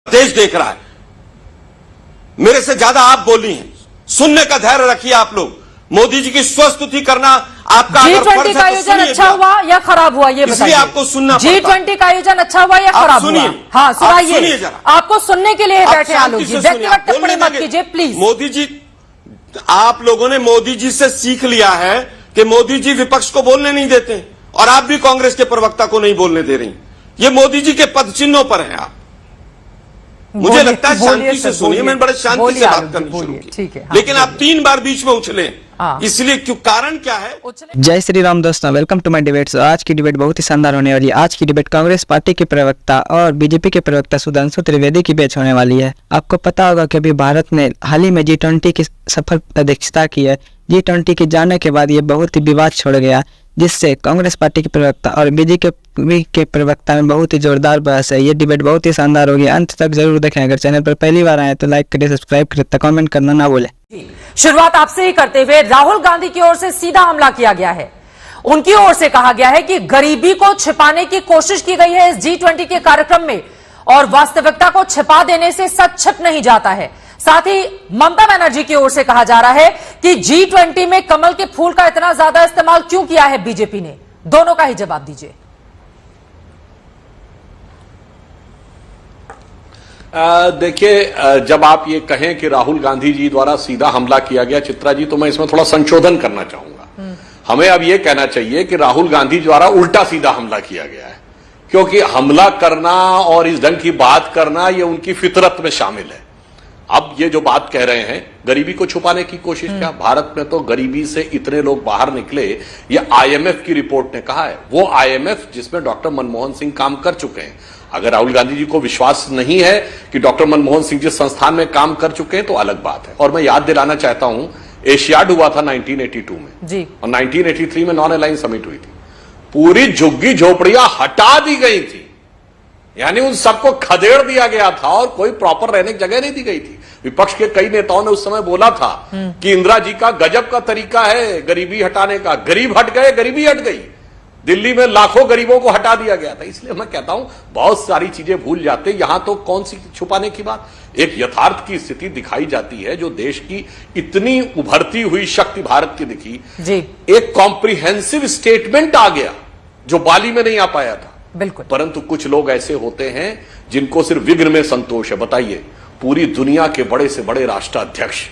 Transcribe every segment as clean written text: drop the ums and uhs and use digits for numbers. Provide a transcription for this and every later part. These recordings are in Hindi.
देश देख रहा है। मेरे से ज्यादा आप बोली हैं, सुनने का धैर्य रखिए आप लोग। मोदी जी की स्वस्तुति करना आपका G20 का आयोजन अच्छा हुआ या खराब हुआ ये बताइए। आपको सुनना G20 का आयोजन अच्छा हुआ या खराब हुआ? हाँ सुनाइए, आपको सुनने के लिए बैठे आलोक जी, व्यक्तिगत टिप्पणी मत कीजिए प्लीज। मोदी जी, आप लोगों ने मोदी जी से सीख लिया है कि मोदी जी विपक्ष को बोलने नहीं देते, और आप भी कांग्रेस के प्रवक्ता को नहीं बोलने दे रही। ये मोदी जी के पद चिन्हों पर हैं आप। मुझे लगता है शांति से सुनिए, मैंने बड़े शांति से बात करनी शुरू की, ठीक है। लेकिन आप 3 बार बीच में उछले, इसलिए क्यों, कारण क्या है? जय श्री राम दोस्तों, वेलकम टू माय डिबेट। आज की डिबेट बहुत ही शानदार होने वाली है। आज की डिबेट कांग्रेस पार्टी के प्रवक्ता और बीजेपी के प्रवक्ता सुधांशु त्रिवेदी की बीच होने वाली है। आपको पता होगा कि अभी भारत ने हाल ही में G20 की सफल अध्यक्षता की है। G20 के जाने के बाद ये बहुत ही विवाद छोड़ गया, जिससे कांग्रेस पार्टी के प्रवक्ता और बीजेपी के प्रवक्ता में बहुत ही जोरदार बहस है। ये डिबेट बहुत ही शानदार होगी, अंत तक जरूर देखें। अगर चैनल पर पहली बार आए तो लाइक करें, सब्सक्राइब करें, कमेंट करना ना भूलें। शुरुआत आपसे ही करते हुए राहुल गांधी की ओर से सीधा हमला किया गया है। उनकी ओर से कहा गया है कि गरीबी को छिपाने की कोशिश की गई है इस G20 के कार्यक्रम में, और वास्तविकता को छिपा देने से सच छिप नहीं जाता है। साथ ही ममता बनर्जी की ओर से कहा जा रहा है कि G20 में कमल के फूल का इतना ज्यादा इस्तेमाल क्यों किया है बीजेपी ने। दोनों का ही जवाब दीजिए। देखिए, जब आप ये कहें कि राहुल गांधी जी द्वारा सीधा हमला किया गया, चित्रा जी, तो मैं इसमें थोड़ा संशोधन करना चाहूंगा। हमें अब ये कहना चाहिए कि राहुल गांधी द्वारा उल्टा सीधा हमला किया गया है, क्योंकि हमला करना और इस ढंग की बात करना ये उनकी फितरत में शामिल है। अब ये जो बात कह रहे हैं, गरीबी को छुपाने की कोशिश, क्या भारत में तो गरीबी से इतने लोग बाहर निकले, ये IMF की रिपोर्ट ने कहा है। वो IMF जिसमें डॉक्टर मनमोहन सिंह काम कर चुके हैं। अगर राहुल गांधी जी को विश्वास नहीं है कि डॉक्टर मनमोहन सिंह जिस संस्थान में काम कर चुके हैं तो अलग बात है। और मैं याद दिलाना चाहता हूं, एशियाड हुआ था 1982 में जी, और 1983 में नॉन अलाइन समिट हुई थी। पूरी झुग्गी झोपड़ियां हटा दी गई थी, यानी उन सबको खदेड़ दिया गया था और कोई प्रॉपर रहने की जगह नहीं दी गई थी। विपक्ष के कई नेताओं ने उस समय बोला था कि इंदिरा जी का गजब का तरीका है गरीबी हटाने का। गरीब हट गए, गरीबी हट गई। दिल्ली में लाखों गरीबों को हटा दिया गया था। इसलिए मैं कहता हूं, बहुत सारी चीजें भूल जाते। यहां तो कौन सी छुपाने की बात, एक यथार्थ की स्थिति दिखाई जाती है, जो देश की इतनी उभरती हुई शक्ति भारत की दिखी जी। एक कॉम्प्रिहेंसिव स्टेटमेंट आ गया जो बाली में नहीं आ पाया था। बिल्कुल। परंतु कुछ लोग ऐसे होते हैं जिनको सिर्फ विघ्न में संतोष है। बताइए, पूरी दुनिया के बड़े से बड़े राष्ट्राध्यक्ष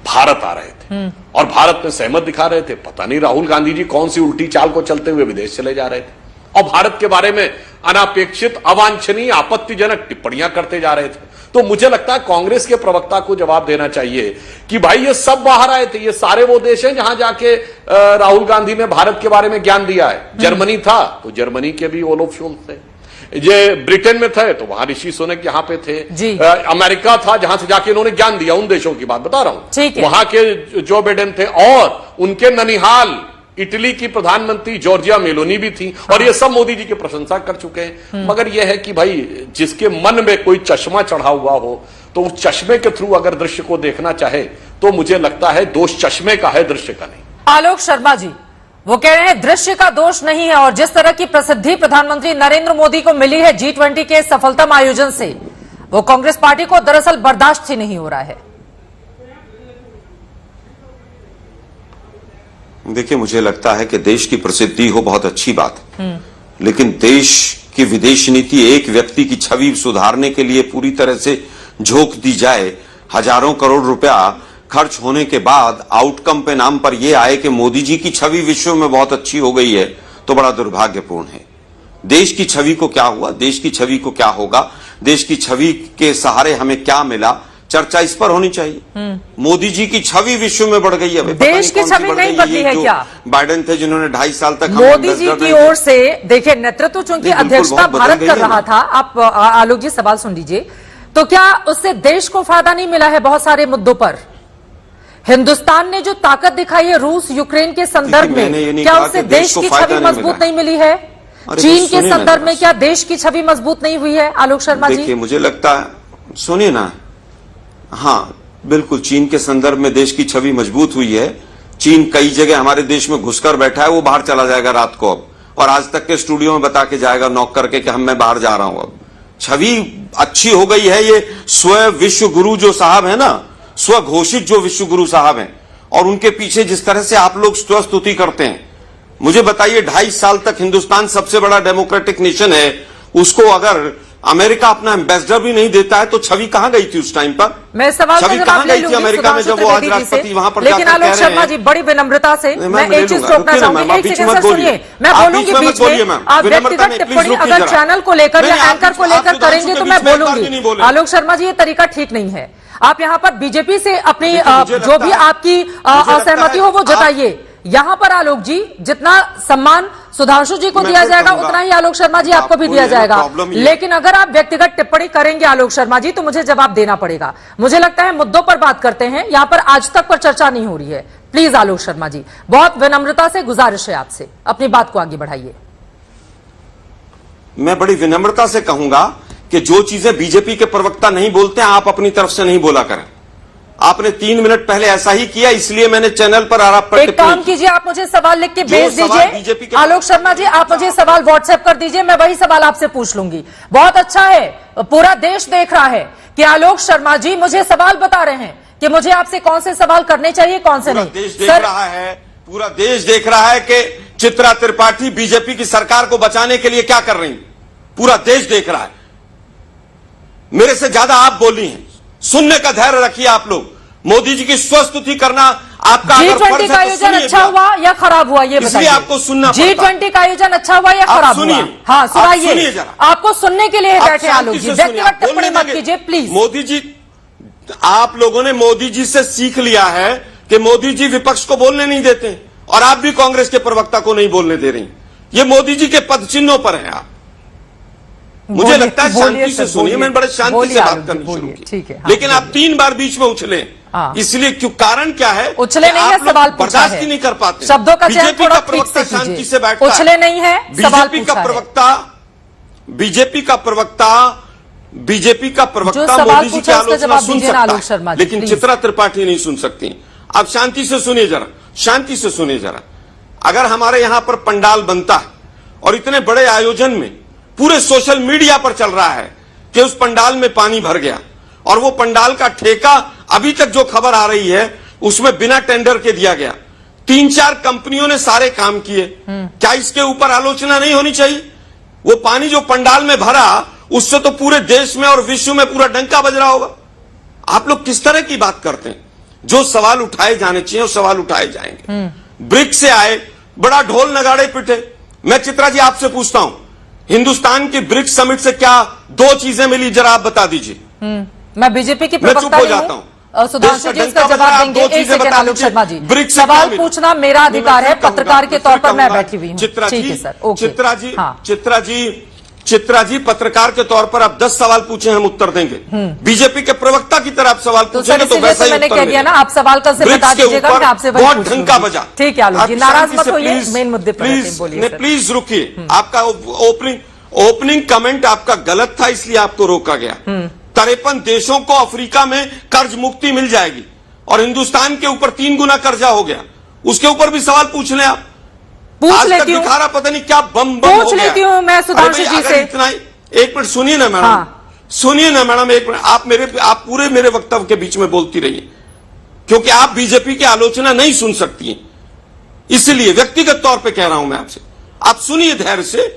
भारत आ रहे थे और भारत में सहमत दिखा रहे थे। पता नहीं राहुल गांधी जी कौन सी उल्टी चाल को चलते हुए विदेश चले जा रहे थे और भारत के बारे में अनापेक्षित, अवांछनीय, आपत्तिजनक टिप्पणियां करते जा रहे थे। तो मुझे लगता है कांग्रेस के प्रवक्ता को जवाब देना चाहिए कि भाई ये सब बाहर आए थे, ये सारे वो देश हैं जहां जाके राहुल गांधी ने भारत के बारे में ज्ञान दिया है। जर्मनी था तो जर्मनी के भी ओलोफ शोल्स थे, ये ब्रिटेन में थे तो वहां ऋषि सुनक यहाँ पे थे, अमेरिका था जहां से जाके इन्होंने ज्ञान दिया। उन देशों की बात बता रहा हूं, वहां के जो बाइडेन थे, और उनके ननिहाल इटली की प्रधानमंत्री जॉर्जिया मेलोनी भी थी। और ये सब मोदी जी की प्रशंसा कर चुके हैं। मगर यह है कि भाई जिसके मन में कोई चश्मा चढ़ा हुआ हो तो उस चश्मे के थ्रू अगर दृश्य को देखना चाहे तो मुझे लगता है दोष चश्मे का है, दृश्य का नहीं। आलोक शर्मा जी वो कह रहे हैं दृश्य का दोष नहीं है, और जिस तरह की प्रसिद्धि प्रधानमंत्री नरेंद्र मोदी को मिली है G20 के सफलतम आयोजन से, वो कांग्रेस पार्टी को दरअसल बर्दाश्त ही नहीं हो रहा है। देखिए, मुझे लगता है कि देश की प्रसिद्धि हो बहुत अच्छी बात है, लेकिन देश की विदेश नीति एक व्यक्ति की छवि सुधारने के लिए पूरी तरह से झोंक दी जाए, हजारों करोड़ रुपया खर्च होने के बाद आउटकम पे नाम पर यह आए कि मोदी जी की छवि विश्व में बहुत अच्छी हो गई है, तो बड़ा दुर्भाग्यपूर्ण है। देश की छवि को क्या हुआ, देश की छवि को क्या होगा, देश की छवि के सहारे हमें क्या मिला, चर्चा इस पर होनी चाहिए। मोदी जी की छवि विश्व में बढ़ गई है। देश की छवि नहीं बदली है क्या? बाइडेन थे जिन्होंने 2.5 साल तक मोदी जी की ओर से, देखिए, नेतृत्व चूंकि अध्यक्षता भारत कर रहा था। आप आलोक जी सवाल सुन लीजिए, तो क्या उससे देश को फायदा नहीं मिला है? बहुत सारे मुद्दों पर हिंदुस्तान ने जो ताकत दिखाई है रूस यूक्रेन के संदर्भ में, क्या उससे देश की छवि मजबूत नहीं मिली है? चीन के संदर्भ में क्या देश की छवि मजबूत नहीं हुई है? आलोक शर्मा जी, देखिए, मुझे लगता है, सुनिए ना, हाँ बिल्कुल, चीन के संदर्भ में देश की छवि मजबूत हुई है। चीन कई जगह हमारे देश में घुसकर बैठा है, वो बाहर चला जाएगा रात को अब, और आज तक के स्टूडियो में बता के जाएगा नॉक करके कि मैं बाहर जा रहा हूं अब। छवि अच्छी हो गई है। ये स्व विश्व गुरु जो साहब है ना, स्व घोषित जो विश्व गुरु साहब हैं, और उनके पीछे जिस तरह से आप लोग स्तुति करते हैं, मुझे बताइए 2.5 साल तक हिंदुस्तान सबसे बड़ा डेमोक्रेटिक नेशन है, उसको अगर अमेरिका अपना एम्बेसडर भी नहीं देता है तो छवि कहां गई थी उस टाइम पर? मैं सवाल छवि कहां गई थी अमेरिका में जब वो आज राष्ट्रपति वहां पर लेकिन आलोक शर्मा जी बड़ी विनम्रता से मैं एक चीज रोकना चाहूंगी, एक सेकंड सर सुनिए, मैं बोलूंगी बीच में, आप व्यक्तिगत टिप्पणी अगर चैनल को लेकर या एंकर को लेकर करेंगे तो मैं बोलूंगी। आलोक शर्मा जी ये तरीका ठीक नहीं है। आप यहाँ पर बीजेपी से अपनी जो भी आपकी असहमति हो वो जताइए। यहाँ पर आलोक जी जितना सम्मान सुधांशु जी को दिया जाएगा उतना ही आलोक शर्मा जी आपको भी दिया जाएगा, लेकिन अगर आप व्यक्तिगत टिप्पणी करेंगे आलोक शर्मा जी तो मुझे जवाब देना पड़ेगा। मुझे लगता है मुद्दों पर बात करते हैं, यहाँ पर आज तक पर चर्चा नहीं हो रही है। प्लीज आलोक शर्मा जी, बहुत विनम्रता से गुजारिश है आपसे, अपनी बात को आगे बढ़ाइए। मैं बड़ी विनम्रता से कहूंगा कि जो चीजें बीजेपी के प्रवक्ता नहीं बोलते हैं, आप अपनी तरफ से नहीं बोला करें। आपने 3 मिनट पहले ऐसा ही किया, इसलिए मैंने चैनल पर आप एक काम कीजिए, आप मुझे सवाल लिख के भेज दीजिए। आलोक शर्मा जी आप मुझे सवाल व्हाट्सएप कर दीजिए, मैं वही सवाल आपसे पूछ लूंगी। बहुत अच्छा है, पूरा देश देख रहा है कि आलोक शर्मा जी मुझे सवाल बता रहे हैं कि मुझे आपसे कौन से सवाल करने चाहिए कौन से नहीं। देश देख रहा है, पूरा देश देख रहा है कि चित्रा त्रिपाठी बीजेपी की सरकार को बचाने के लिए क्या कर रही, पूरा देश देख रहा है। मेरे से ज्यादा आप बोली हैं, सुनने का धैर्य रखिए आप लोग। मोदी जी की स्वस्तुति करना आपका G20 का आयोजन अच्छा हुआ या खराब हुआ ये बताइए। आपको सुनना G20 का आयोजन अच्छा हुआ या खराब हुआ? हाँ सुनाइए, आपको सुनने के लिए बैठे आलोक जी, व्यक्तिगत टिप्पणी मत कीजिए प्लीज। मोदी जी, आप लोगों ने मोदी जी से सीख लिया है कि मोदी जी विपक्ष को बोलने नहीं देते, और आप भी कांग्रेस के प्रवक्ता को नहीं बोलने दे रही। ये मोदी जी के पद चिन्हों पर हैं आप। मुझे लगता है शांति से सुनिए, मैंने बड़े शांति से बात करनी शुरू की, ठीक है, लेकिन आप 3 बार बीच में उछले, इसलिए क्यों, कारण क्या है? उछले नहीं है, सवाल बर्दाश्त ही नहीं कर पाते। शब्दों का चयन बीजेपी का प्रवक्ता शांति से बैठता है, उछले नहीं है, बीजेपी का प्रवक्ता मोदी जी की आलोचना सुन सकता है, लेकिन चित्रा त्रिपाठी नहीं सुन सकती। आप शांति से सुनिए जरा, शांति से सुनिए जरा। अगर हमारे यहां पर पंडाल बनता है और इतने बड़े आयोजन में पूरे सोशल मीडिया पर चल रहा है कि उस पंडाल में पानी भर गया, और वो पंडाल का ठेका अभी तक जो खबर आ रही है उसमें बिना टेंडर के दिया गया, 3-4 कंपनियों ने सारे काम किए, क्या इसके ऊपर आलोचना नहीं होनी चाहिए? वो पानी जो पंडाल में भरा उससे तो पूरे देश में और विश्व में पूरा डंका बज रहा होगा। आप लोग किस तरह की बात करते हैं? जो सवाल उठाए जाने चाहिए वो सवाल उठाए जाएंगे। ब्रिक्स से आए, बड़ा ढोल नगाड़े पिटे। मैं चित्रा जी आपसे पूछता हूं, हिंदुस्तान की ब्रिक्स समिट से क्या 2 चीजें मिली, जरा आप बता दीजिए। मैं बीजेपी की मैं चुप हो जाता हूँ। सुधांशु जी इसका जवाब देंगे। एक सेकंड आलोक शर्मा जी, सवाल पूछना मेरा अधिकार है, पत्रकार के तौर पर मैं बैठी हुई हूँ। ठीक है सर, ओके। चित्रा जी पत्रकार के तौर पर आप 10 सवाल पूछे, हम उत्तर देंगे। बीजेपी के प्रवक्ता की तरह आप सवाल पूछेंगे तो वैसा ही मैंने कह दिया ना, आप सवाल कल से बता दीजिएगा, मैं आपसे बहुत ढंका बजा। ठीक है आलोक जी, नाराज मत होइए, मेन मुद्दे पर बोलिए। प्लीज रुकिए, आपका ओपनिंग कमेंट आपका गलत था, इसलिए आपको रोका गया। 53 देशों को अफ्रीका में कर्ज मुक्ति मिल जाएगी, और हिंदुस्तान के ऊपर 3 गुना कर्जा हो गया, उसके ऊपर भी सवाल पूछ लें आप। पूछ लेती हूँ, दिखा रहा पता नहीं क्या बम पूछ लेती हूँ मैं सुधांशु जी से। इतना एक मिनट सुनिए ना मैडम, सुनिए ना मैडम, एक मिनट। आप पूरे मेरे वक्तव्य के बीच में बोलती रहिए, क्योंकि आप बीजेपी की आलोचना नहीं सुन सकती हैं, इसलिए व्यक्तिगत तौर पे कह रहा हूं मैं आपसे। आप सुनिए धैर्य से।